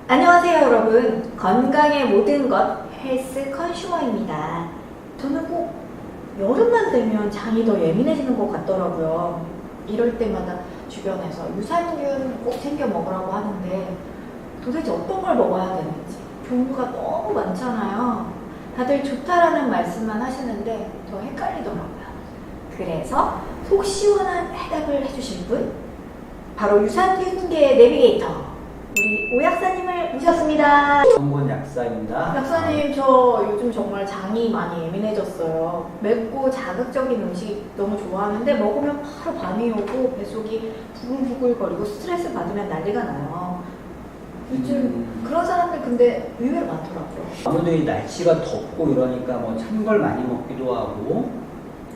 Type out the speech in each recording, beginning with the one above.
안녕하세요 여러분, 건강의 모든 것 헬스 컨슈머입니다. 저는 꼭 여름만 되면 장이 더 예민해지는 것 같더라고요. 이럴 때마다 주변에서 유산균 꼭 챙겨 먹으라고 하는데 도대체 어떤 걸 먹어야 되는지 종류가 너무 많잖아요. 다들 좋다라는 말씀만 하시는데 더 헷갈리더라고요. 그래서 속 시원한 해답을 해주실 분, 바로 유산균계 내비게이터 우리 오 약사님을 모셨습니다. 정권 약사입니다. 약사님, 저 요즘 정말 장이 많이 예민해졌어요. 맵고 자극적인 음식 너무 좋아하는데 먹으면 바로 밤이 오고 뱃속이 부글부글거리고 스트레스 받으면 난리가 나요. 요즘 그런 사람들 근데 의외로 많더라고요. 아무래도 이 날씨가 덥고 이러니까 뭐 찬 걸 많이 먹기도 하고,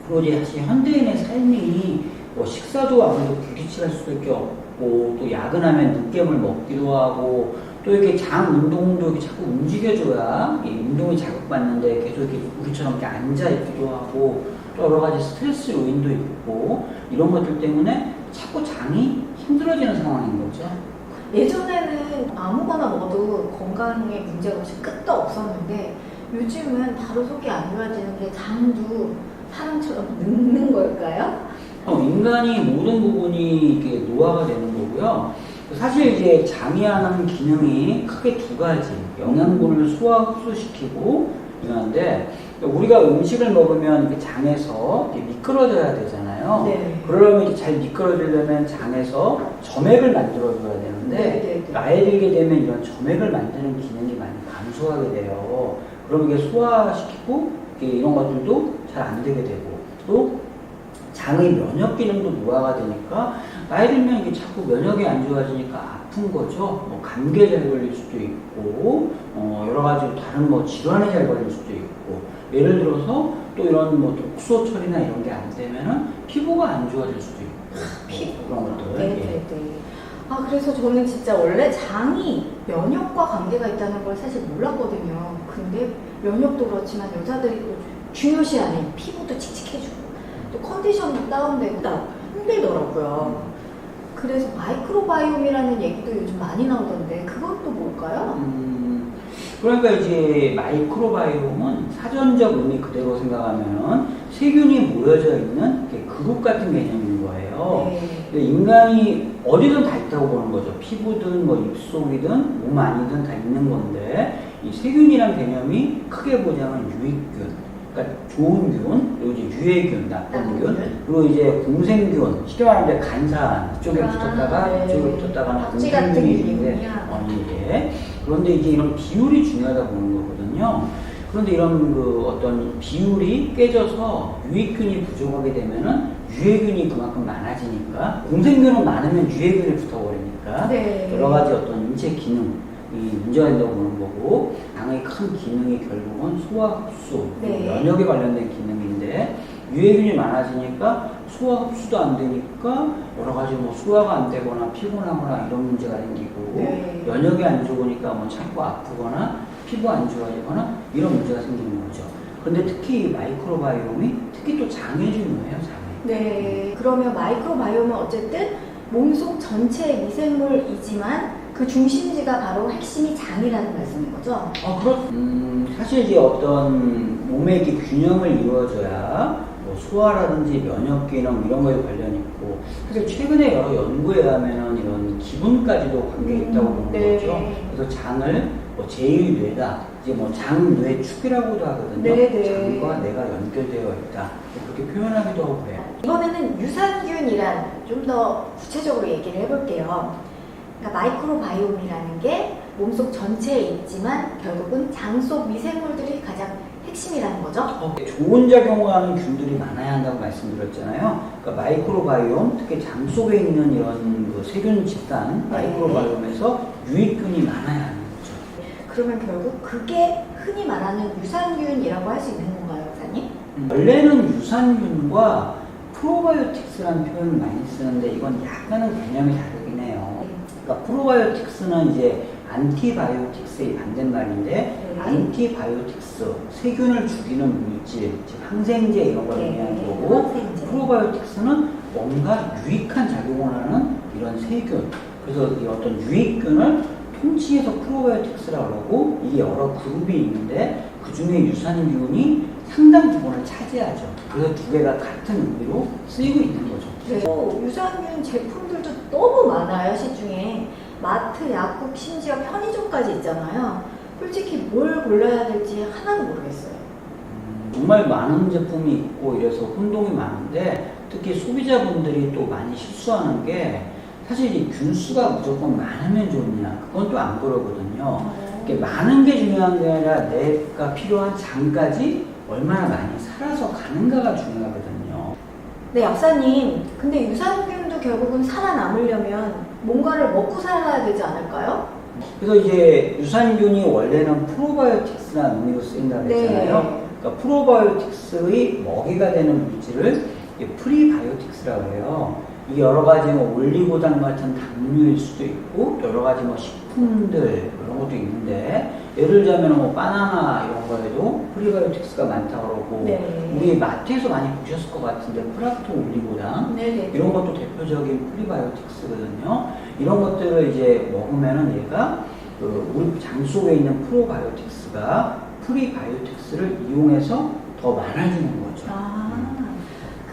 그리고 이제 사실 현대인의 삶이 뭐 식사도 아무래도 불규칙할 수밖에 없고, 또 야근하면 늦게물 먹기도 하고, 또 이렇게 장 운동도 이렇게 자꾸 움직여줘야 이 운동이 자극받는데 계속 이렇게 우리처럼 이렇게 앉아 있기도 하고, 또 여러 가지 스트레스 요인도 있고, 이런 것들 때문에 자꾸 장이 힘들어지는 상황인 거죠. 예전에는 아무거나 먹어도 건강에 문제가 없이 끝도 없었는데 요즘은 바로 속이 안 좋아지는 게 장도 사람처럼 늙는 걸까요? 인간이 모든 부분이 이렇게 노화가 되는 거고요. 사실 이제 장이 하는 기능이 크게 두 가지, 영양분을 소화 흡수시키고 이러는데, 우리가 음식을 먹으면 이렇게 장에서 이렇게 미끄러져야 되잖아요. 네. 그러려면 이렇게 잘 미끄러지려면 장에서 점액을 만들어줘야 되는데, 나이 들게 되면 이런 점액을 만드는 기능이 많이 감소하게 돼요. 그럼 이게 소화시키고 이런 것들도 잘 안 되게 되고, 또 장의 면역 기능도 노화가 되니까 나이 들면 이게 자꾸 면역이 안 좋아지니까 아픈 거죠. 뭐 감기에 잘 걸릴 수도 있고, 여러 가지 다른 뭐 질환에 잘 걸릴 수도 있고, 예를 들어서 또 이런 뭐 독소 처리나 이런 게 안 되면은 피부가 안 좋아질 수도 있고, 피부 그런 것들. 네네네. 아, 그래서 저는 진짜 원래 장이 면역과 관계가 있다는 걸 사실 몰랐거든요. 근데 면역도 그렇지만 여자들이 또 중요시하는 피부도 칙칙해지고 또 컨디션도 다운되고 힘들더라고요. 그래서 마이크로바이옴이라는 얘기도 요즘 많이 나오던데 그건 또 뭘까요? 그러니까 이제 마이크로바이옴은 사전적 의미 그대로 생각하면 세균이 모여져 있는 그룹 같은 개념인 거예요. 네. 인간이 어디든 다 있다고 보는 거죠. 피부든 뭐 입속이든 몸 안이든 다 있는 건데, 이 세균이란 개념이 크게 보자면 유익균, 그러니까 좋은 균, 그리고 이제 유해균, 나쁜 균, 그리고 이제 공생균, 쉽게 말하면 간산, 이쪽에 붙었다가 네. 이쪽에 붙었다가 박쥐 같은 공생균인데, 이게 그런데 이제 이런 비율이 중요하다 보는 거거든요. 그런데 이런 그 어떤 비율이 깨져서 유익균이 부족하게 되면은 유해균이 그만큼 많아지니까, 공생균은 많으면 유해균이 붙어버리니까 네. 여러 가지 어떤 인체 기능이 문제가 된다고 보는 거고, 장의 큰 기능이 결국은 소화 흡수, 네. 면역에 관련된 기능인데, 유해균이 많아지니까 소화 흡수도 안 되니까 여러 가지 뭐 소화가 안 되거나 피곤하거나 이런 문제가 생기고, 네. 면역이 안 좋으니까 뭐 자꾸 아프거나 피부 안 좋아지거나 이런 문제가 생기는 거죠. 근데 특히 이 마이크로바이옴이 특히 또 장에 중요해요, 장에. 네, 그러면 마이크로바이옴은 어쨌든 몸속 전체의 미생물이지만 그 중심지가 바로 핵심이 장이라는 말씀인 거죠? 사실 이제 어떤 몸의 이렇게 균형을 이루어줘야 뭐 소화라든지 면역 기능 이런 거에 관련이 있고, 사실 최근에 여러 연구에 의하면은 이런 기분까지도 관계 있다고 보는 네. 거죠. 그래서 장을 뭐 제1뇌다, 이제 뭐 장뇌축이라고도 하거든요. 네네. 장과 뇌가 연결되어 있다, 그렇게 표현하기도 하고 그래요. 이번에는 유산균이란 좀 더 구체적으로 얘기를 해볼게요. 그러니까 마이크로바이옴이라는 게 몸속 전체에 있지만 결국은 장 속 미생물들이 가장 핵심이라는 거죠? 좋은 작용을 하는 균들이 많아야 한다고 말씀드렸잖아요. 그러니까 마이크로바이옴, 특히 장 속에 있는 이런 그 세균 집단, 마이크로바이옴에서 유익균이 많아야 하는 거죠. 그러면 결국 그게 흔히 말하는 유산균이라고 할 수 있는 건가요, 박사님? 원래는 유산균과 프로바이오틱스라는 표현을 많이 쓰는데, 이건 약간은 개념이 다르긴 해요. 그러니까 프로바이오틱스는 이제 안티바이오틱스의 반대말인데, 안티바이오틱스, 세균을 죽이는 물질, 즉 항생제 이런 걸 의미하는 거고, 프로바이오틱스는 뭔가 유익한 작용을 하는 이런 세균, 그래서 이 어떤 유익균을 통칭해서 프로바이오틱스라고 그러고 이게 여러 그룹이 있는데 그 중에 유산균이 상당 부분을 차지하죠. 그래서 두 개가 같은 의미로 쓰이고 있는 거죠. 네. 또 유산균 제품들도 너무 많아요. 시중에 마트, 약국, 심지어 편의점까지 있잖아요. 솔직히 뭘 골라야 될지 하나도 모르겠어요. 정말 많은 제품이 있고 이래서 혼동이 많은데 특히 소비자분들이 또 많이 실수하는 게 사실 이 균수가 무조건 많으면 좋냐 그건 또 안 그러거든요. 이게 많은 게 중요한 게 아니라 내가 필요한 장까지 얼마나 많이 살아서 가는가가 중요하거든요. 네, 약사님. 근데 유산균도 결국은 살아남으려면 뭔가를 먹고 살아야 되지 않을까요? 그래서 이제 유산균이 원래는 프로바이오틱스라는 의미로 쓰인다고 했잖아요. 네. 그러니까 프로바이오틱스의 먹이가 되는 물질을 프리바이오틱스라고 해요. 이게 여러 가지 뭐 올리고당 같은 당류일 수도 있고 여러 가지 뭐 식품들 이런 것도 있는데 예를 들자면 뭐 바나나 이런 거에도 프리바이오틱스가 많다고 그러고 네. 우리 마트에서 많이 보셨을 것 같은데 프락토 올리고당 네네. 이런 것도 대표적인 프리바이오틱스거든요. 이런 것들을 이제 먹으면은 얘가 우리 장 속에 있는 프로바이오틱스가 프리바이오틱스를 이용해서 더 많아지는 거죠.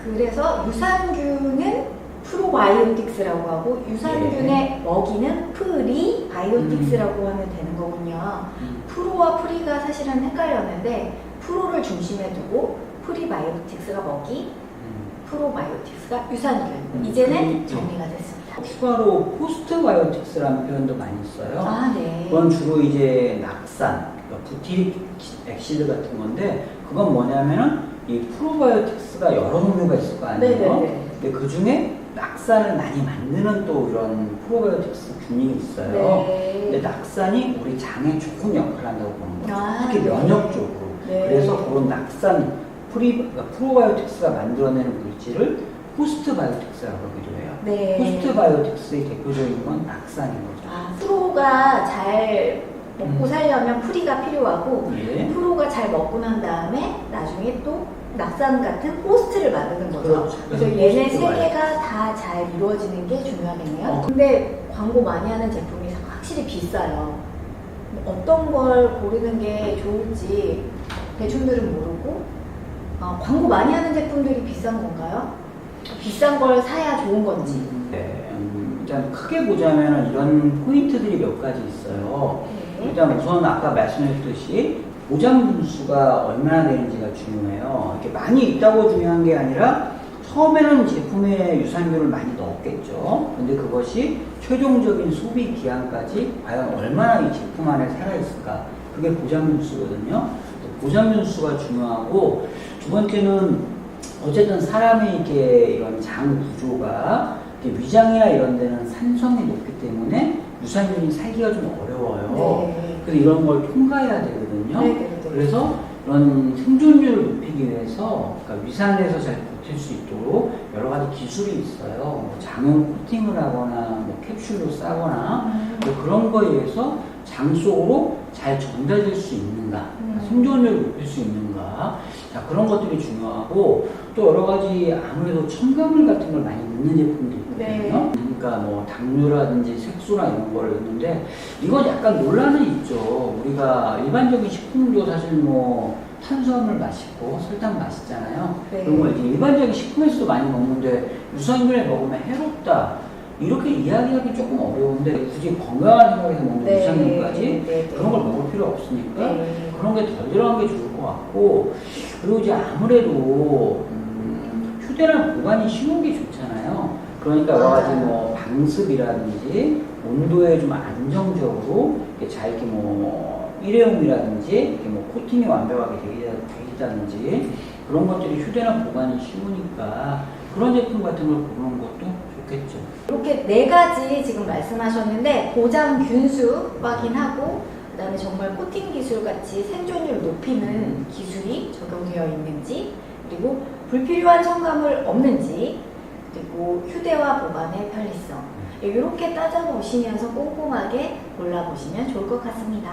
그래서 유산균은 프로바이오틱스라고 하고 유산균의 먹이는 프리바이오틱스라고 하면 되는 거군요. 프로와 프리가 사실은 헷갈렸는데 프로를 중심에 두고 프리바이오틱스가 먹이, 프로바이오틱스가 유산균. 이제는 정리가 됐습니다. 추가로 포스트바이오틱스라는 표현도 많이 써요. 아, 네. 그건 주로 이제 낙산, 그러니까 부티릭 액시드 같은 건데 그건 뭐냐면은 이 프로바이오틱스가 여러 종류가 있을 거 아니에요. 네네네. 근데 그 중에 낙산을 많이 만드는 또 이런 프로바이오틱스 균이 있어요. 네. 근데 낙산이 우리 장에 좋은 역할을 한다고 보는 거죠. 아, 특히 네. 면역적으로. 네. 그래서 그런 낙산 그러니까 프로바이오틱스가 만들어내는 물질을 포스트바이오틱스라고 하기도 해요. 네. 포스트바이오틱스의 대표적인 건 낙산인 거죠. 프로가 잘 먹고 살려면 프리가 필요하고 예. 프로가 잘 먹고 난 다음에 나중에 또 낙산 같은 포스트를 만드는 거죠. 그렇죠. 그래서 그래서 얘네 포스트 세 개가 다 잘 이루어지는 게 중요하겠네요. 근데 광고 많이 하는 제품이 확실히 비싸요. 어떤 걸 고르는 게 좋을지 대중들은 모르고 광고 많이 하는 제품들이 비싼 건가요? 비싼 걸 사야 좋은 건지. 네, 일단 크게 보자면 이런 포인트들이 몇 가지 있어요. 네. 일단 우선 아까 말씀드렸듯이 보장 분수가 얼마나 되는지가 중요해요. 이렇게 많이 있다고 중요한 게 아니라 처음에는 제품에 유산균을 많이 넣었겠죠. 근데 그것이 최종적인 소비 기한까지 과연 얼마나 이 제품 안에 살아있을까. 그게 보장 분수거든요. 보장 분수가 중요하고 두 번째는 어쨌든 사람의 이렇게 이런 장 구조가 이렇게 위장이나 이런 데는 산성이 높기 때문에 유산균이 살기가 좀 어려워요. 네. 그래서 이런 걸 통과해야 되거든요. 네. 그래서 이런 생존율을 높이기 위해서 그러니까 위산에서 잘 버틸 수 있도록 여러 가지 기술이 있어요. 뭐 장염 코팅을 하거나 뭐 캡슐로 싸거나 뭐 그런 거에 의해서 장 속으로 잘 전달될 수 있는가, 생존율을 높일 수 있는가, 자, 그런 것들이 중요하고 또 여러 가지 아무래도 첨가물 같은 걸 많이 넣는 제품도 있거든요. 네. 그러니까 뭐 당류라든지 색소나 이런 걸 넣는데 이건 약간 논란은 있죠. 우리가 일반적인 식품도 사실 뭐 탄수화물 맛있고 설탕 맛있잖아요. 네. 그런 걸 이제 일반적인 식품에서도 많이 먹는데 유산균을 먹으면 해롭다. 이렇게 이야기하기 조금 어려운데 굳이 건강한 생각에서 먹는 네. 유산균까지 네. 그런 걸 먹을 필요 없으니까 네. 그런 게 덜 들어간 게 좋을 것 같고 그리고 이제 아무래도 휴대랑 보관이 쉬운 게 좋잖아요. 그러니까 여러 가지 뭐 방습이라든지 온도에 좀 안정적으로 이렇게 잘 이렇게 뭐 일회용이라든지 이렇게 뭐 코팅이 완벽하게 되어 있다든지 그런 것들이 휴대나 보관이 쉬우니까 그런 제품 같은 걸 고르는 것도 좋겠죠. 이렇게 네 가지 지금 말씀하셨는데 보장 균수 확인하고 그다음에 정말 코팅 기술 같이 생존율 높이는 기술이 적용되어 있는지 그리고 불필요한 첨가물 없는지 그리고 휴대와 보관의 편리성 이렇게 따져보시면서 꼼꼼하게 골라보시면 좋을 것 같습니다.